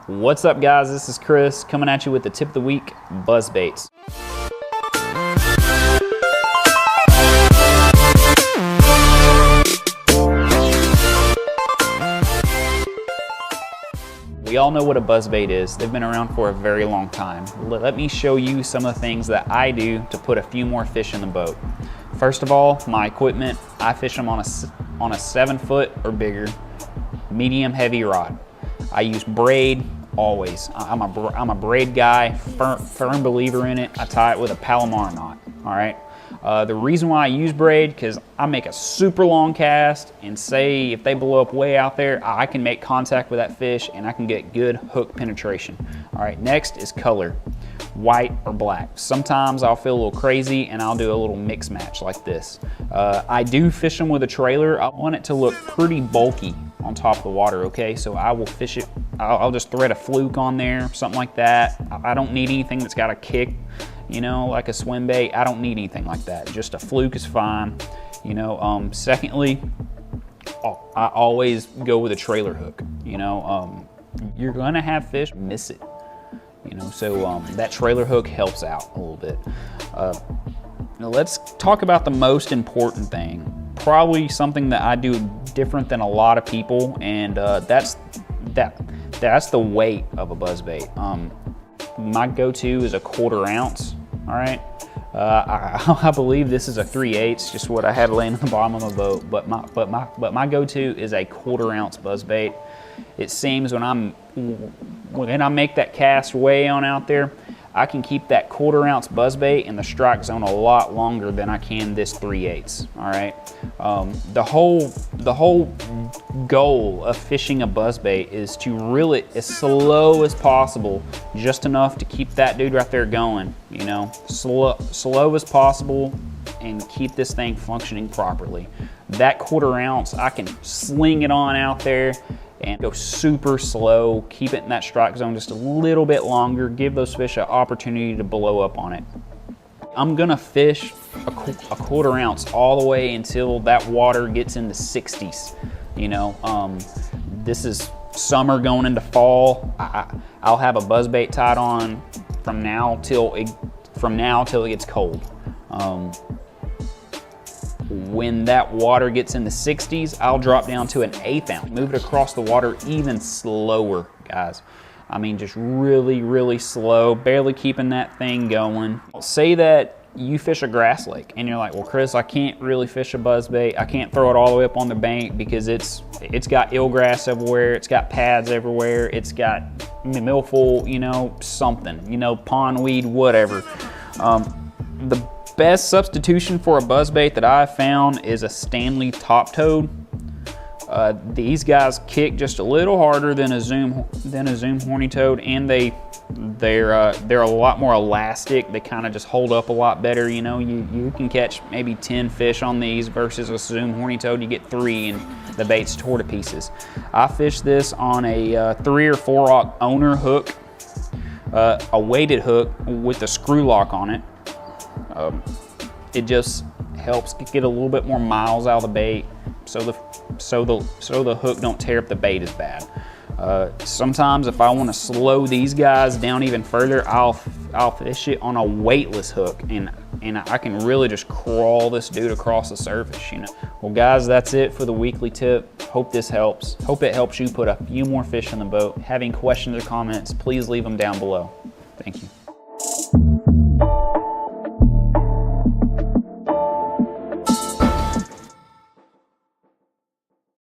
What's up, guys? This is Chris coming at you with the tip of the week, buzz baits. We all know what a buzz bait is. They've been around for a very long time. Let me show you some of the things that I do to put a few more fish in the boat. First of all, my equipment, I fish them on a 7 foot or bigger, medium heavy rod. I use braid always. I'm a braid guy, firm believer in it. I tie it with a Palomar knot, all right? The reason why I use braid, because I make a super long cast, and say if they blow up way out there, I can make contact with that fish and I can get good hook penetration. All right, next is color, white or black. Sometimes I'll feel a little crazy and I'll do a little mix match like this. I do fish them with a trailer. I want it to look pretty bulky on top of the water, okay? So I will fish it, I'll just thread a fluke on there, something like that. I don't need anything that's got a kick, you know, like a swim bait. I don't need anything like that. Just a fluke is fine, you know. Secondly, I always go with a trailer hook, you know. You're gonna have fish miss it, you know, so that trailer hook helps out a little bit. Now let's talk about the most important thing, probably something that I do different than a lot of people, and that's the weight of a buzz bait. My go-to is a 1/4 ounce, all right? I believe this is a 3/8, just what I had laying on the bottom of my boat, but my go-to is a 1/4 ounce buzz bait. It seems when I make that cast way on out there, I can keep that 1/4 ounce buzz bait in the strike zone a lot longer than I can this 3/8, all right? The whole goal of fishing a buzz bait is to reel it as slow as possible, just enough to keep that dude right there going, you know, slow as possible, and keep this thing functioning properly. That 1/4 ounce, I can sling it on out there and go super slow, keep it in that strike zone just a little bit longer, give those fish an opportunity to blow up on it. I'm gonna fish a 1/4 ounce all the way until that water gets in the 60s. You know, this is summer going into fall. I'll have a buzz bait tied on from now till it gets cold. When that water gets in the 60s, I'll drop down to an 1/8 ounce. Move it across the water even slower, guys. I mean, just really, really slow, barely keeping that thing going. Say that you fish a grass lake and you're like, well, Chris, I can't really fish a buzz bait. I can't throw it all the way up on the bank because it's got eelgrass everywhere. It's got pads everywhere. It's got milfoil, you know, something, you know, pondweed, whatever. The best substitution for a buzz bait that I've found is a Stanley Top Toad. These guys kick just a little harder than a Zoom horny toad, and they're a lot more elastic. They kind of just hold up a lot better. You know, you can catch maybe 10 fish on these versus a Zoom horny toad. You get 3 and the bait's tore to pieces. I fished this on a 3 or 4 owner hook, a weighted hook with a screw lock on it. It just helps get a little bit more miles out of the bait, so the hook don't tear up the bait as bad. Sometimes if I want to slow these guys down even further, I'll fish it on a weightless hook, and I can really just crawl this dude across the surface, you know. Well, guys, that's it for the weekly tip. Hope this helps. Hope it helps you put a few more fish in the boat. Having questions or comments, please leave them down below. Thank you.